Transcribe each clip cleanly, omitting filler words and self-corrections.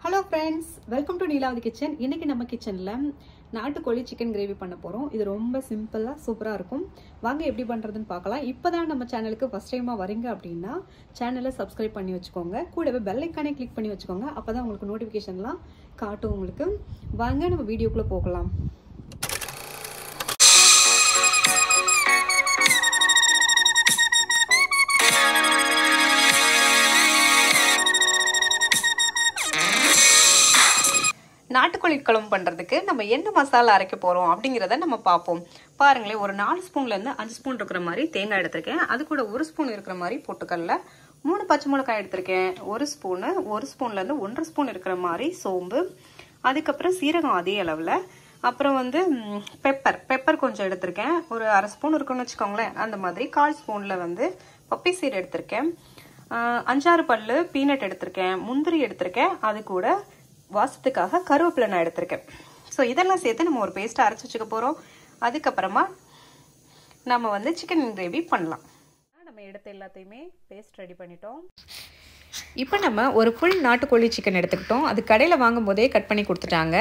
Hello friends, welcome to Neela Kitchen. இன்னைக்கு நம்ம கிச்சன்ல நாட்டுக்கோழி சிக்கன் கிரேவி பண்ண போறோம். இது ரொம்ப சிம்பிளா சூப்பரா இருக்கும். வாங்க எப்படி பண்றதுன்னு பார்க்கலாம். இப்போதான் நம்ம சேனலுக்கு ஃபர்ஸ்ட் டைமா வரீங்க அப்படினா சேனலை சப்ஸ்கிரைப் பண்ணி வச்சுக்கோங்க. கூடவே பெல் ஐகானை கிளிக் பண்ணி வச்சுக்கோங்க. அப்பதான் உங்களுக்கு நோட்டிஃபிகேஷன்லாம் காட்டும் உங்களுக்கு. வாங்க நம்ம வீடியோக்குள்ள போகலாம். நாட்டுக்கோழி குழம்பு பண்ணுறதுக்கு நம்ம என்ன மசாலா அரைக்க போகிறோம் அப்படிங்கிறத நம்ம பார்ப்போம். பாருங்களேன், ஒரு 4 ஸ்பூன்லேருந்து 5 ஸ்பூன் இருக்கிற மாதிரி தேங்காய் எடுத்திருக்கேன். அது கூட 1 ஸ்பூன் இருக்கிற மாதிரி பொட்டுக்கடலை, 3 பச்சை மிளகாய் எடுத்திருக்கேன். 1 ஸ்பூன்லேருந்து 1.5 ஸ்பூன் இருக்கிற மாதிரி சோம்பு, அதுக்கப்புறம் சீரகம் அதே அளவில், அப்புறம் பெப்பர் கொஞ்சம் எடுத்திருக்கேன். ஒரு 1/2 ஸ்பூன் இருக்குன்னு வச்சுக்கோங்களேன். அந்த மாதிரி 1/4 ஸ்பூனில் பப்பி சீடு எடுத்திருக்கேன். 5-6 பல்லு பீனட் எடுத்திருக்கேன். முந்திரி எடுத்திருக்கேன். அது கூட வாசத்துக்காக கருவேப்பிலை நான் எடுத்திருக்கேன். ஸோ இதெல்லாம் சேர்த்து நம்ம ஒரு பேஸ்ட்டை அரைச்சி வச்சுக்க போகிறோம். அதுக்கப்புறமா நம்ம சிக்கன் கிரேவி பண்ணலாம். நம்ம எடுத்த எல்லாத்தையுமே பேஸ்ட் ரெடி பண்ணிட்டோம். இப்போ நம்ம ஒரு ஃபுல் நாட்டுக்கோழி சிக்கன் எடுத்துக்கிட்டோம். அது கடையில் வாங்கும் போதே கட் பண்ணி கொடுத்துட்டாங்க.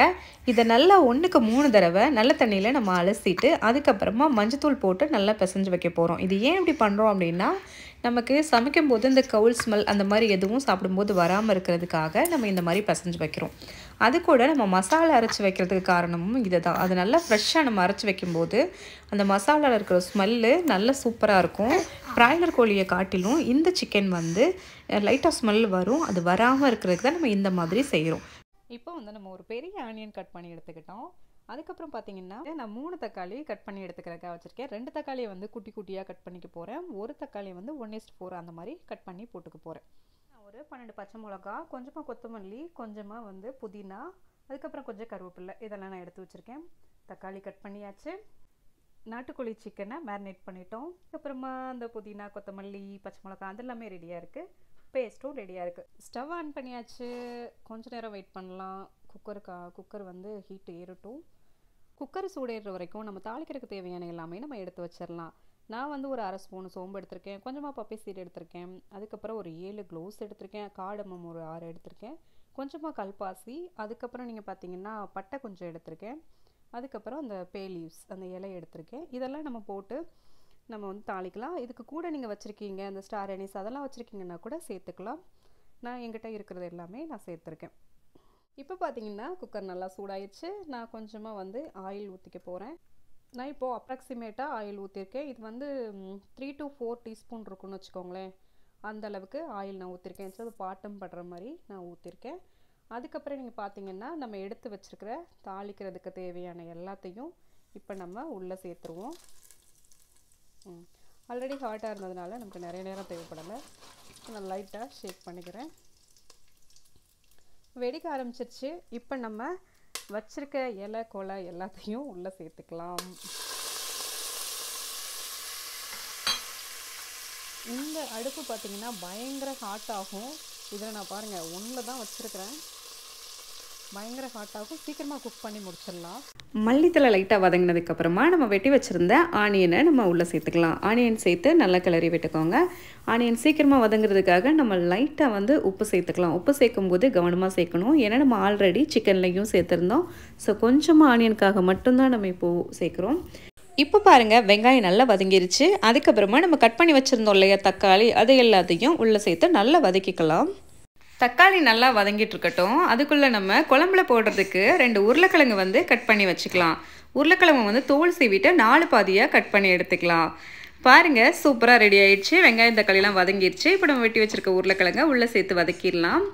இதை நல்லா 1க்கு 3 தடவை நல்ல தண்ணியில் நம்ம அலசிட்டு அதுக்கப்புறமா மஞ்சத்தூள் போட்டு நல்லா பிசைஞ்சு வைக்க போகிறோம். இது ஏன் இப்படி பண்ணுறோம் அப்படின்னா, நமக்கு சமைக்கும் போது இந்த கவுல் ஸ்மெல் அந்த மாதிரி எதுவும் சாப்பிடும்போது வராமல் இருக்கிறதுக்காக நம்ம இந்த மாதிரி பிசைஞ்சு வைக்கிறோம். அது கூட நம்ம மசாலா அரைச்சி வைக்கிறதுக்கு காரணமும் இதை தான். அது நல்லா ஃப்ரெஷ்ஷாக நம்ம அரைச்சி வைக்கும்போது அந்த மசாலாவில் இருக்கிற ஸ்மெல்லு நல்லா சூப்பராக இருக்கும். பிராய்லர் கோழியை காட்டிலும் இந்த சிக்கன் லைட்டாக ஸ்மெல் வரும். அது வராமல் இருக்கிறதுக்கு தான் நம்ம இந்த மாதிரி செய்கிறோம். இப்போ நம்ம ஒரு பெரிய ஆனியன் கட் பண்ணி எடுத்துக்கிட்டோம். அதுக்கப்புறம் பார்த்தீங்கன்னா நான் 3 தக்காளி கட் பண்ணி எடுத்துக்கிறதுக்காக வச்சுருக்கேன். 2 தக்காளியை குட்டி குட்டியாக கட் பண்ணிக்க போகிறேன். ஒரு தக்காளி 1:4 அந்த மாதிரி கட் பண்ணி போட்டுக்க போகிறேன். ஒரு 12 பச்சை மிளகா, கொஞ்சமாக கொத்தமல்லி, கொஞ்சமாக புதினா, அதுக்கப்புறம் கொஞ்சம் கருவேப்பிலை, இதெல்லாம் நான் எடுத்து வச்சுருக்கேன். தக்காளி கட் பண்ணியாச்சு. நாட்டுக்கோழி சிக்கனை மேரினேட் பண்ணிட்டோம். அதுக்கப்புறமா அந்த புதினா, கொத்தமல்லி, பச்சை மிளகா அதெல்லாமே ரெடியாக இருக்குது. பேஸ்ட்டும் ரெடியாக இருக்குது. ஸ்டவ் ஆன் பண்ணியாச்சு. கொஞ்சம் நேரம் வெயிட் பண்ணலாம். குக்கர் ஹீட் ஏறட்டும். குக்கர் சூடேற வரைக்கும் நம்ம தாளிக்கிறதுக்கு தேவையான எல்லாமே நம்ம எடுத்து வச்சிடலாம். நான் ஒரு 1/2 ஸ்பூன் சோம்பு எடுத்திருக்கேன். கொஞ்சமாக பப்பி சீடு எடுத்திருக்கேன். அதுக்கப்புறம் ஒரு 7 க்ளோவ்ஸ் எடுத்திருக்கேன். காடமம் ஒரு 6 எடுத்திருக்கேன். கொஞ்சமாக கல்பாசி, அதுக்கப்புறம் நீங்கள் பார்த்தீங்கன்னா பட்டை கொஞ்சம் எடுத்திருக்கேன். அதுக்கப்புறம் அந்த பே லீவ்ஸ் அந்த இலை எடுத்திருக்கேன். இதெல்லாம் நம்ம போட்டு நம்ம தாளிக்கலாம். இதுக்கு கூட நீங்கள் வச்சுருக்கீங்க அந்த ஸ்டார் அனீஸ் அதெல்லாம் வச்சுருக்கீங்கன்னா கூட சேர்த்துக்கலாம். நான் என்கிட்ட இருக்கிறது எல்லாமே நான் சேர்த்துருக்கேன். இப்போ பார்த்தீங்கன்னா குக்கர் நல்லா சூடாயிடுச்சு. நான் கொஞ்சமாக ஆயில் ஊற்றிக்க போகிறேன். நான் இப்போது அப்ராக்சிமேட்டாக ஆயில் ஊற்றிருக்கேன். இது 3 to 4 டீஸ்பூன் இருக்குன்னு வச்சுக்கோங்களேன். அந்த அளவுக்கு ஆயில் நான் ஊற்றிருக்கேன். ஸோ அது பாட்டம் படுற மாதிரி நான் ஊற்றிருக்கேன். அதுக்கப்புறம் நீங்கள் பார்த்தீங்கன்னா நம்ம எடுத்து வச்சுருக்கிற தாளிக்கிறதுக்கு தேவையான எல்லாத்தையும் இப்போ நம்ம உள்ளே சேர்த்துருவோம். ஆல்ரெடி ஹாட்டாக இருந்ததுனால நமக்கு நிறைய நேரம் தேவைப்படலை. நான் லைட்டாக ஷேக் பண்ணிக்கிறேன். வெடிக்க ஆரம்பிச்சிருச்சு. இப்போ நம்ம வச்சிருக்க இலை கொலை எல்லாத்தையும் உள்ளே சேர்த்துக்கலாம். இந்த அடுப்பு பார்த்தீங்கன்னா பயங்கர ஹாட் ஆகும். இதில் நான் பாருங்கள் 1ல் தான் வச்சுருக்கிறேன். பயங்கர ஹாட் ஆகும். சீக்கிரமாக குக் பண்ணி முடிச்சிடலாம். மல்லித்தலை லைட்டாக வதங்கினதுக்கப்புறமா நம்ம வெட்டி வச்சுருந்த ஆனியனை நம்ம உள்ளே சேர்த்துக்கலாம். ஆனியன் சேர்த்து நல்லா கிளறி விட்டுக்கோங்க. ஆனியன் சீக்கிரமாக வதங்குறதுக்காக நம்ம லைட்டாக உப்பு சேர்த்துக்கலாம். உப்பு சேர்க்கும் போது கவனமாக சேர்க்கணும். ஏன்னா நம்ம ஆல்ரெடி சிக்கன்லையும் சேர்த்துருந்தோம். ஸோ கொஞ்சமாக ஆனியனுக்காக மட்டும்தான் நம்ம இப்போது சேர்க்குறோம். இப்போ பாருங்கள், வெங்காயம் நல்லா வதங்கிருச்சு. அதுக்கப்புறமா நம்ம கட் பண்ணி வச்சுருந்தோம் இல்லையா தக்காளி, அது எல்லாத்தையும் உள்ளே சேர்த்து நல்லா வதக்கிக்கலாம். தக்காளி நல்லா வதங்கிட்டு இருக்கட்டும். அதுக்குள்ளே நம்ம குழம்புல போடுறதுக்கு 2 உருளைக்கிழங்கு கட் பண்ணி வச்சுக்கலாம். உருளைக்கிழங்கு தோல் சீவிட்டு 4 பாதியாக கட் பண்ணி எடுத்துக்கலாம். பாருங்கள், சூப்பராக ரெடி ஆயிடுச்சு. வெங்காயம் தக்காளிலாம் வதங்கிடுச்சு. இப்போ நம்ம வெட்டி வச்சுருக்க உருளைக்கிழங்கை உள்ளே சேர்த்து வதக்கிடலாம்.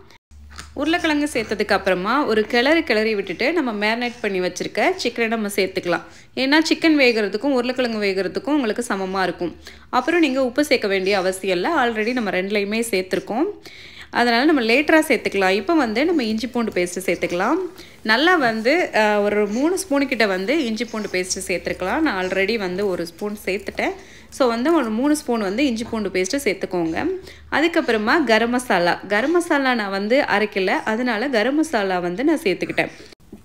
உருளைக்கிழங்கு சேர்த்ததுக்கு அப்புறமா ஒரு கிளறி விட்டுட்டு நம்ம மேரினேட் பண்ணி வச்சுருக்க சிக்கனை நம்ம சேர்த்துக்கலாம். ஏன்னா சிக்கன் வேகிறதுக்கும் உருளைக்கிழங்கு வேகிறதுக்கும் உங்களுக்கு சமமாக இருக்கும். அப்புறம் நீங்கள் உப்பு சேர்க்க வேண்டிய அவசியம் இல்லை. ஆல்ரெடி நம்ம 2லையுமே சேர்த்துருக்கோம். அதனால் நம்ம லேட்டராக சேர்த்துக்கலாம். இப்போ நம்ம இஞ்சி பூண்டு பேஸ்ட்டு சேர்த்துக்கலாம். நல்லா ஒரு 3 ஸ்பூனுக்கிட்ட இஞ்சி பூண்டு பேஸ்ட்டு சேர்த்துருக்கலாம். நான் ஆல்ரெடி 1 ஸ்பூன் சேர்த்துட்டேன். ஸோ ஒரு 3 ஸ்பூன் இஞ்சி பூண்டு பேஸ்ட்டு சேர்த்துக்கோங்க. அதுக்கப்புறமா கரம் மசாலா நான் அரைக்கலை, அதனால கரம் மசாலா நான் சேர்த்துக்கிட்டேன்.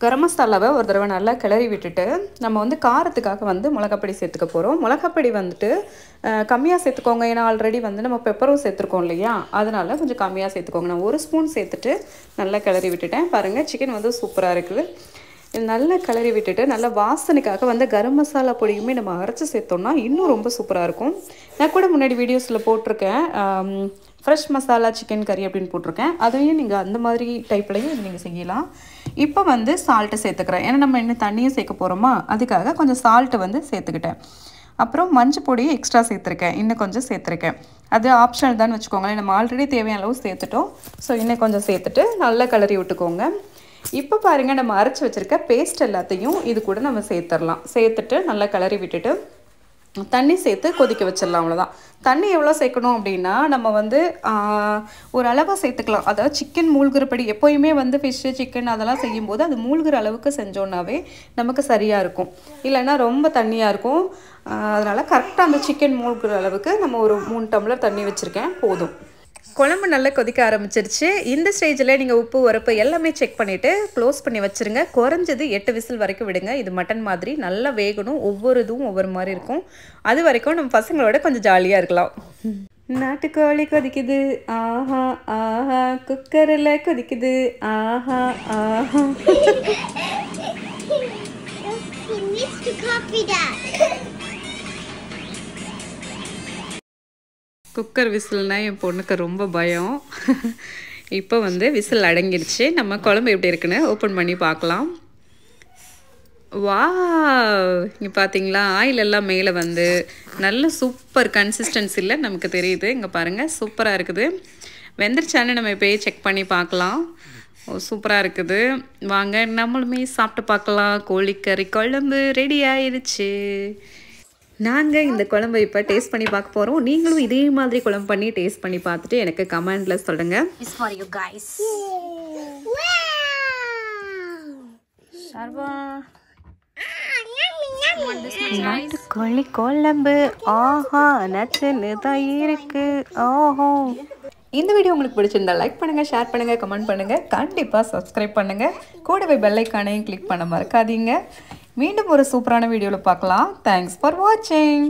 கரம் மசாலாவை ஒரு தடவை நல்லா கிளறி விட்டுட்டு நம்ம வந்து காரத்துக்காக வந்து மிளகாப்பொடி சேர்த்துக்க போகிறோம். மிளகாப்பொடி வந்துட்டு கம்மியாக சேர்த்துக்கோங்க. ஏன்னா ஆல்ரெடி வந்து நம்ம பெப்பரும் சேர்த்துருக்கோம் இல்லையா, அதனால் கொஞ்சம் கம்மியாக சேர்த்துக்கோங்க. நான் 1 ஸ்பூன் சேர்த்துட்டு நல்லா கிளறி விட்டுட்டேன். பாருங்கள், சிக்கன் வந்து சூப்பராக இருக்குது. நல்லா கிளறி விட்டுட்டு நல்லா வாசனைக்காக வந்து கரம் மசாலா பொடியுமே நம்ம அரைச்சி சேர்த்தோம்னா இன்னும் ரொம்ப சூப்பராக இருக்கும். நான் கூட முன்னாடி வீடியோஸில் போட்டிருக்கேன், ஃப்ரெஷ் மசாலா சிக்கன் கறி அப்படின்னு போட்டிருக்கேன். அதையும் நீங்கள் அந்த மாதிரி டைப்லையும் நீங்கள் செய்யலாம். இப்போ வந்து சால்ட்டு சேர்த்துக்கிறேன். ஏன்னா நம்ம இன்னும் தண்ணியும் சேர்க்க போகிறோமா, அதுக்காக கொஞ்சம் சால்ட்டு வந்து சேர்த்துக்கிட்டேன். அப்புறம் மஞ்சள் பொடியும் எக்ஸ்ட்ரா சேர்த்துருக்கேன், இன்னும் கொஞ்சம் சேர்த்துருக்கேன். அது ஆப்ஷனல் தான் வச்சுக்கோங்களேன். நம்ம ஆல்ரெடி தேவையான அளவு சேர்த்துட்டோம். ஸோ இன்னும் கொஞ்சம் சேர்த்துட்டு நல்லா கிளறி விட்டுக்கோங்க. இப்போ பாருங்கள், நம்ம அரைச்சி வச்சுருக்க பேஸ்ட் எல்லாத்தையும் இது கூட நம்ம சேர்த்துடலாம். சேர்த்துட்டு நல்லா கிளறி விட்டுட்டு தண்ணி சேர்த்து கொதிக்க வச்சிடலாம். அவ்வளோதான். தண்ணி எவ்வளோ சேர்க்கணும் அப்படின்னா நம்ம வந்து ஒரு அளவாக சேர்த்துக்கலாம். அதாவது சிக்கன் மூழ்கிறபடி, எப்போயுமே வந்து ஃபிஷ்ஷு சிக்கன் அதெல்லாம் செய்யும்போது அது மூழ்கிற அளவுக்கு செஞ்சோன்னாவே நமக்கு சரியாக இருக்கும். இல்லைன்னா ரொம்ப தண்ணியாக இருக்கும். அதனால் கரெக்டாக அந்த சிக்கன் மூழ்கிற அளவுக்கு நம்ம ஒரு 3 டம்ளர் தண்ணி வச்சுருக்கேன், போதும். குழம்பு நல்லா கொதிக்க ஆரம்பிச்சிருச்சு. இந்த ஸ்டேஜில் நீங்கள் உப்பு உரப்பு எல்லாமே செக் பண்ணிவிட்டு க்ளோஸ் பண்ணி வச்சுருங்க. குறைஞ்சது 8 விசில் வரைக்கும் விடுங்க. இது மட்டன் மாதிரி நல்லா வேகணும். ஒவ்வொரு இதுவும் ஒவ்வொரு மாதிரி இருக்கும். அது வரைக்கும் நம்ம பசங்களோட கொஞ்சம் ஜாலியாக இருக்கலாம். நாட்டுக்கோழி கொதிக்குது, ஆஹா ஆஹா, குக்கரில் கொதிக்குது, ஆஹா ஆஹா. குக்கர் விசில்னா என் பொண்ணுக்கு ரொம்ப பயம். இப்போ வந்து விசில் அடங்கிடுச்சு. நம்ம குழம்பு எப்படி இருக்குன்னு ஓப்பன் பண்ணி பார்க்கலாம். வா, இங்கே பார்த்தீங்களா, ஆயில் எல்லாம் மேலே வந்து நல்ல சூப்பர் கன்சிஸ்டன்சியில் நமக்கு தெரியுது. இங்கே பாருங்கள், சூப்பராக இருக்குது. வெந்துருச்சான்னு நம்ம இப்போயே செக் பண்ணி பார்க்கலாம். சூப்பராக இருக்குது. வாங்க நம்மளுமே சாப்பிட்டு பார்க்கலாம். கோழிக்கறி குழம்பு ரெடி ஆயிடுச்சு. நாங்கள் இந்த குழம்பு இப்போ டேஸ்ட் பண்ணி பார்க்க போகிறோம். நீங்களும் இதே மாதிரி குழம்பு பண்ணி டேஸ்ட் பண்ணி பார்த்துட்டு எனக்கு கமெண்டில் சொல்லுங்கள். It's for you guys. Sharva. கோழி குழம்பு, ஆஹா நச்சுன்னு தான் இருக்கு. ஓஹோ, இந்த வீடியோ உங்களுக்கு பிடிச்சிருந்தா லைக் பண்ணுங்கள், ஷேர் பண்ணுங்கள், கமெண்ட் பண்ணுங்கள். கண்டிப்பாக சப்ஸ்கிரைப் பண்ணுங்கள். கூடவே பெல் ஐக்கானையும் கிளிக் பண்ண மறக்காதீங்க. மீண்டும் ஒரு சூப்பரான வீடியோவில் பார்க்கலாம். தேங்க்ஸ் ஃபார் வாட்சிங்.